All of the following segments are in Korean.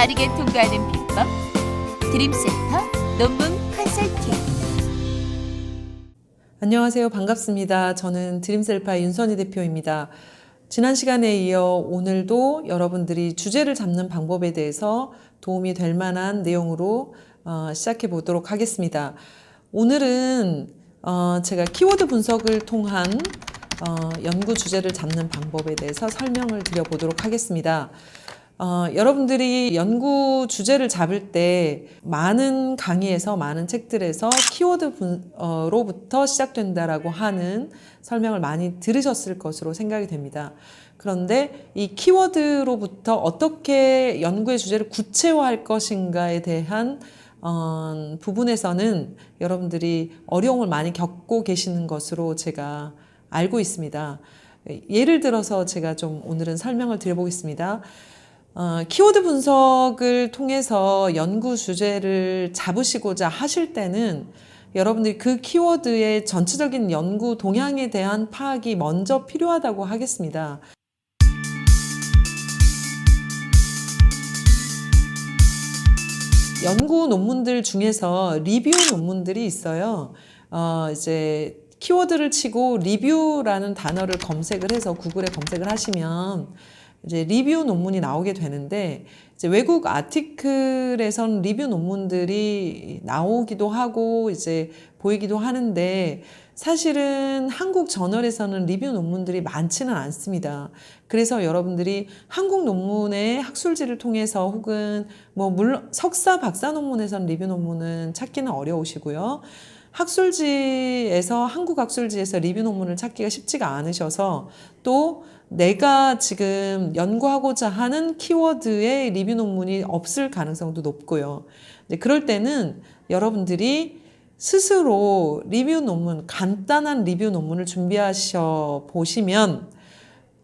빠르게 통과하는 비법 드림센터 논문 컨설팅. 안녕하세요. 반갑습니다. 저는 드림셀파 윤선희 대표입니다. 지난 시간에 이어 오늘도 여러분들이 주제를 잡는 방법에 대해서 도움이 될 만한 내용으로 시작해 보도록 하겠습니다. 오늘은 제가 키워드 분석을 통한 연구 주제를 잡는 방법에 대해서 설명을 드려보도록 하겠습니다. 여러분들이 연구 주제를 잡을 때 많은 강의에서, 많은 책들에서 키워드로부터 시작된다라고 하는 설명을 많이 들으셨을 것으로 생각이 됩니다. 그런데 이 키워드로부터 어떻게 연구의 주제를 구체화할 것인가에 대한 부분에서는 여러분들이 어려움을 많이 겪고 계시는 것으로 제가 알고 있습니다. 예를 들어서 제가 좀 오늘은 설명을 드려보겠습니다. 키워드 분석을 통해서 연구 주제를 잡으시고자 하실 때는 여러분들이 그 키워드의 전체적인 연구 동향에 대한 파악이 먼저 필요하다고 하겠습니다. 연구 논문들 중에서 리뷰 논문들이 있어요. 이제 키워드를 치고 리뷰라는 단어를 검색을 해서 구글에 검색을 하시면 이제 리뷰 논문이 나오게 되는데, 이제 외국 아티클에선 리뷰 논문들이 나오기도 하고 이제 보이기도 하는데, 사실은 한국 저널에서는 리뷰 논문들이 많지는 않습니다. 그래서 여러분들이 한국 논문의 학술지를 통해서 혹은 물론 석사 박사 논문에서는 리뷰 논문은 찾기는 어려우시고요. 한국 학술지에서 리뷰 논문을 찾기가 쉽지가 않으셔서, 또 내가 지금 연구하고자 하는 키워드의 리뷰 논문이 없을 가능성도 높고요. 그럴 때는 여러분들이 스스로 리뷰 논문, 간단한 리뷰 논문을 준비하셔 보시면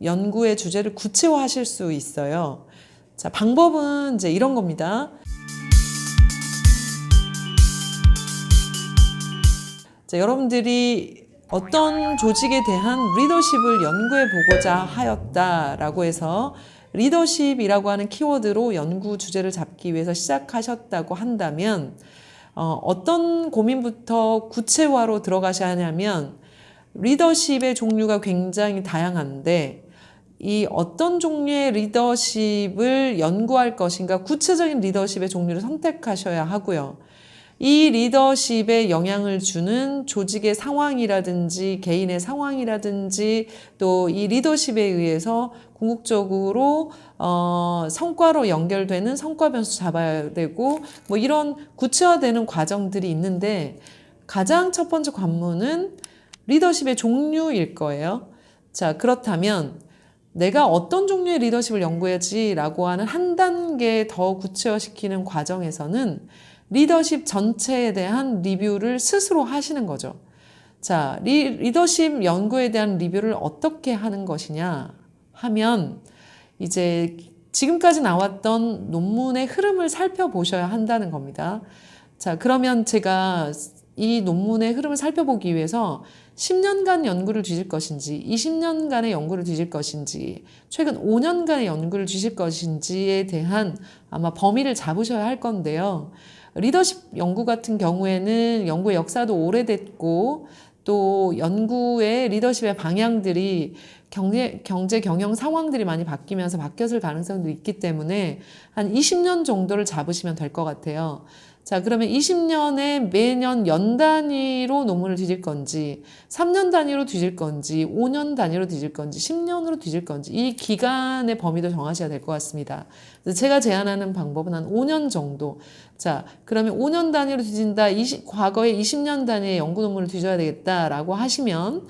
연구의 주제를 구체화하실 수 있어요. 자, 방법은 이제 이런 겁니다. 자, 여러분들이 어떤 조직에 대한 리더십을 연구해 보고자 하였다라고 해서 리더십이라고 하는 키워드로 연구 주제를 잡기 위해서 시작하셨다고 한다면 어떤 고민부터 구체화로 들어가셔야 하냐면, 리더십의 종류가 굉장히 다양한데 이 어떤 종류의 리더십을 연구할 것인가, 구체적인 리더십의 종류를 선택하셔야 하고요. 이 리더십에 영향을 주는 조직의 상황이라든지 개인의 상황이라든지 또 이 리더십에 의해서 궁극적으로 성과로 연결되는 성과 변수 잡아야 되고 이런 구체화되는 과정들이 있는데, 가장 첫 번째 관문은 리더십의 종류일 거예요. 자, 그렇다면 내가 어떤 종류의 리더십을 연구해야지라고 하는 한 단계 더 구체화시키는 과정에서는 리더십 전체에 대한 리뷰를 스스로 하시는 거죠. 자, 리더십 연구에 대한 리뷰를 어떻게 하는 것이냐 하면, 이제 지금까지 나왔던 논문의 흐름을 살펴보셔야 한다는 겁니다. 자, 그러면 제가 이 논문의 흐름을 살펴보기 위해서 10년간 연구를 뒤질 것인지, 20년간의 연구를 뒤질 것인지, 최근 5년간의 연구를 뒤질 것인지에 대한 아마 범위를 잡으셔야 할 건데요. 리더십 연구 같은 경우에는 연구의 역사도 오래됐고, 또 연구의 리더십의 방향들이 경제 경영 상황들이 많이 바뀌었을 가능성도 있기 때문에 한 20년 정도를 잡으시면 될 것 같아요. 자, 그러면 20년에 매년 연 단위로 논문을 뒤질 건지, 3년 단위로 뒤질 건지, 5년 단위로 뒤질 건지, 10년으로 뒤질 건지, 이 기간의 범위도 정하셔야 될 것 같습니다. 그래서 제가 제안하는 방법은 한 5년 정도. 자, 그러면 5년 단위로 뒤진다, 과거에 20년 단위의 연구 논문을 뒤져야 되겠다라고 하시면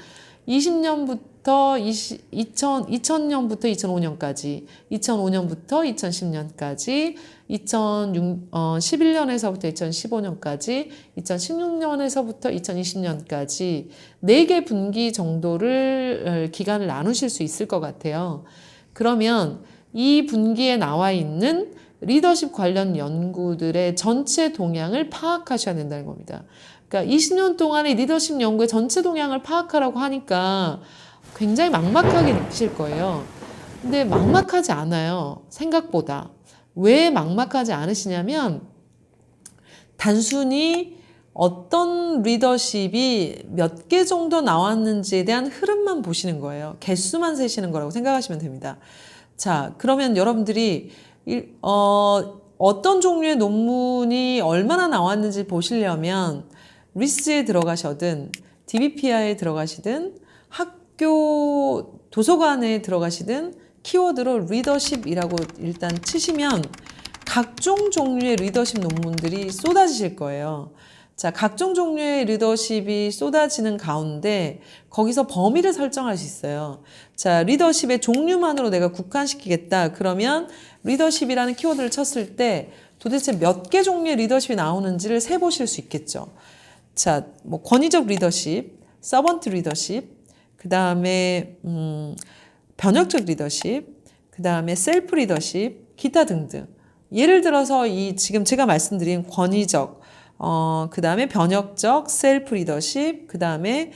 20년부터 2000년부터 2005년까지, 2005년부터 2010년까지, 2011년에서부터 2015년까지, 2016년에서부터 2020년까지 4개 분기 정도를 기간을 나누실 수 있을 것 같아요. 그러면 이 분기에 나와 있는 리더십 관련 연구들의 전체 동향을 파악하셔야 된다는 겁니다. 그러니까 20년 동안의 리더십 연구의 전체 동향을 파악하라고 하니까 굉장히 막막하게 느끼실 거예요. 근데 막막하지 않아요. 생각보다. 왜 막막하지 않으시냐면 단순히 어떤 리더십이 몇 개 정도 나왔는지에 대한 흐름만 보시는 거예요. 개수만 세시는 거라고 생각하시면 됩니다. 자, 그러면 여러분들이 어떤 종류의 논문이 얼마나 나왔는지 보시려면 리스에 들어가셔든 DBPI에 들어가시든 학교 도서관에 들어가시든 키워드로 리더십이라고 일단 치시면 각종 종류의 리더십 논문들이 쏟아지실 거예요. 자, 각종 종류의 리더십이 쏟아지는 가운데 거기서 범위를 설정할 수 있어요. 자, 리더십의 종류만으로 내가 국한시키겠다. 그러면 리더십이라는 키워드를 쳤을 때 도대체 몇 개 종류의 리더십이 나오는지를 세보실 수 있겠죠. 자, 뭐 권위적 리더십, 서번트 리더십, 그 다음에 변혁적 리더십, 그 다음에 셀프 리더십, 기타 등등. 예를 들어서 지금 제가 말씀드린 권위적, 그 다음에 변혁적, 셀프 리더십, 그 다음에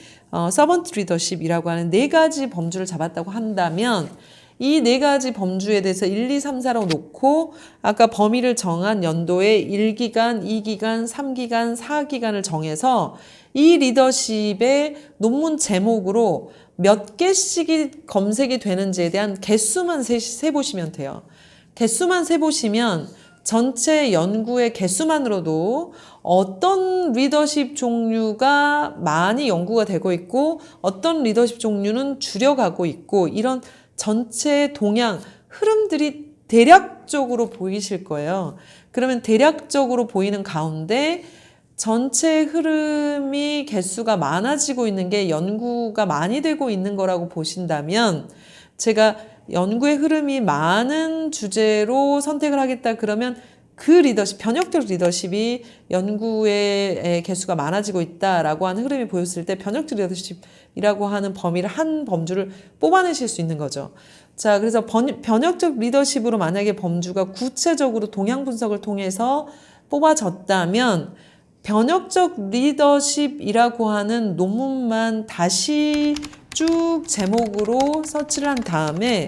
서번트 리더십이라고 하는 4가지 범주를 잡았다고 한다면 이 4가지 범주에 대해서 1, 2, 3, 4라고 놓고 아까 범위를 정한 연도에 1기간, 2기간, 3기간, 4기간을 정해서 이 리더십의 논문 제목으로 몇 개씩이 검색이 되는지에 대한 개수만 세보시면 돼요. 개수만 세보시면 전체 연구의 개수만으로도 어떤 리더십 종류가 많이 연구가 되고 있고 어떤 리더십 종류는 줄여가고 있고 이런 전체 동향, 흐름들이 대략적으로 보이실 거예요. 그러면 대략적으로 보이는 가운데 전체 흐름이 개수가 많아지고 있는 게 연구가 많이 되고 있는 거라고 보신다면 제가 연구의 흐름이 많은 주제로 선택을 하겠다 그러면 그 리더십, 변혁적 리더십이 연구의 개수가 많아지고 있다라고 하는 흐름이 보였을 때 변혁적 리더십이라고 하는 범위를 한 범주를 뽑아내실 수 있는 거죠. 자, 그래서 변혁적 리더십으로 만약에 범주가 구체적으로 동향 분석을 통해서 뽑아졌다면 변혁적 리더십이라고 하는 논문만 다시 쭉 제목으로 서치를 한 다음에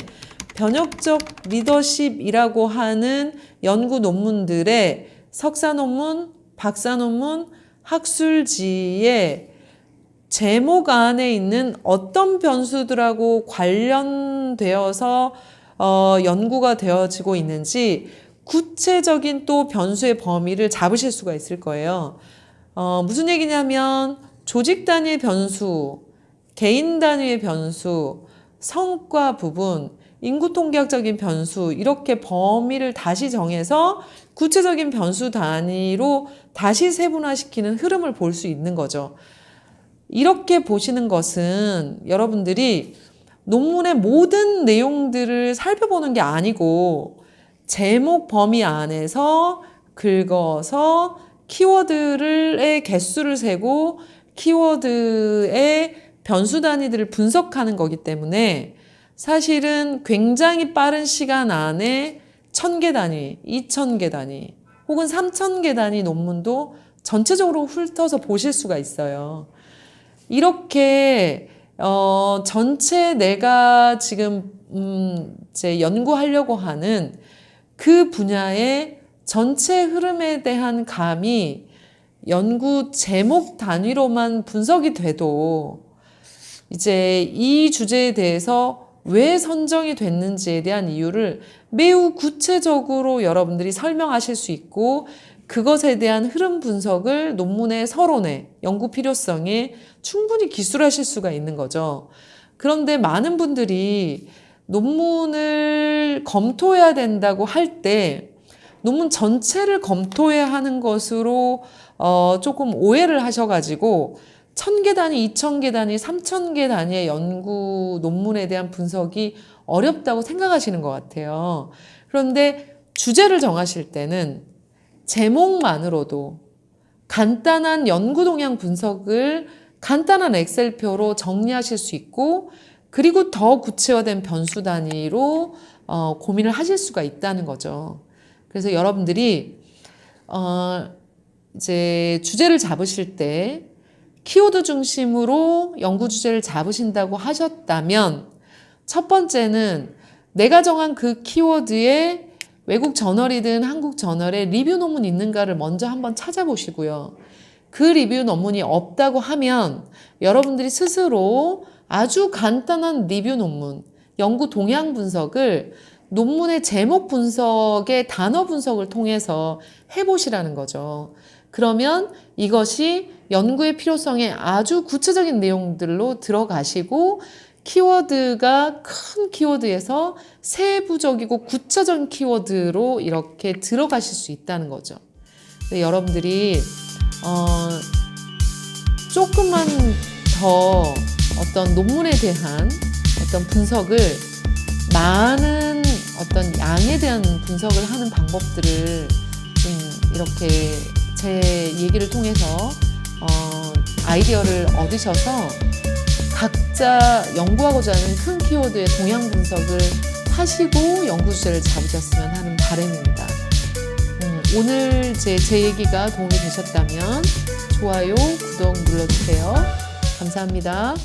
변혁적 리더십이라고 하는 연구 논문들의 석사 논문, 박사 논문, 학술지의 제목 안에 있는 어떤 변수들하고 관련되어서 연구가 되어지고 있는지 구체적인 또 변수의 범위를 잡으실 수가 있을 거예요. 무슨 얘기냐면 조직 단위의 변수, 개인 단위의 변수, 성과 부분, 인구 통계학적인 변수 이렇게 범위를 다시 정해서 구체적인 변수 단위로 다시 세분화시키는 흐름을 볼 수 있는 거죠. 이렇게 보시는 것은 여러분들이 논문의 모든 내용들을 살펴보는 게 아니고 제목 범위 안에서 긁어서 키워드의 개수를 세고 키워드의 변수 단위들을 분석하는 거기 때문에 사실은 굉장히 빠른 시간 안에 1000개 단위, 2000개 단위 혹은 3000개 단위 논문도 전체적으로 훑어서 보실 수가 있어요. 이렇게 전체 내가 지금 이제 연구하려고 하는 그 분야의 전체 흐름에 대한 감이 연구 제목 단위로만 분석이 돼도 이제 이 주제에 대해서 왜 선정이 됐는지에 대한 이유를 매우 구체적으로 여러분들이 설명하실 수 있고 그것에 대한 흐름 분석을 논문의 서론에 연구 필요성에 충분히 기술하실 수가 있는 거죠. 그런데 많은 분들이 논문을 검토해야 된다고 할 때 논문 전체를 검토해야 하는 것으로 조금 오해를 하셔가지고 1000개 단위, 2000개 단위, 3000개 단위의 연구 논문에 대한 분석이 어렵다고 생각하시는 것 같아요. 그런데 주제를 정하실 때는 제목만으로도 간단한 연구 동향 분석을 간단한 엑셀표로 정리하실 수 있고 그리고 더 구체화된 변수 단위로 고민을 하실 수가 있다는 거죠. 그래서 여러분들이 이제 주제를 잡으실 때 키워드 중심으로 연구 주제를 잡으신다고 하셨다면 첫 번째는 내가 정한 그 키워드의 외국 저널이든 한국 저널에 리뷰 논문 있는가를 먼저 한번 찾아보시고요. 그 리뷰 논문이 없다고 하면 여러분들이 스스로 아주 간단한 리뷰 논문, 연구 동향 분석을 논문의 제목 분석의 단어 분석을 통해서 해보시라는 거죠. 그러면 이것이 연구의 필요성에 아주 구체적인 내용들로 들어가시고 키워드가 큰 키워드에서 세부적이고 구체적인 키워드로 이렇게 들어가실 수 있다는 거죠. 여러분들이 조금만 더 어떤 논문에 대한 어떤 분석을 많은 어떤 양에 대한 분석을 하는 방법들을 좀 이렇게 제 얘기를 통해서 아이디어를 얻으셔서 각자 연구하고자 하는 큰 키워드의 동향 분석을 하시고 연구 주제를 잡으셨으면 하는 바람입니다. 오늘 제 얘기가 도움이 되셨다면 좋아요, 구독 눌러주세요. 감사합니다.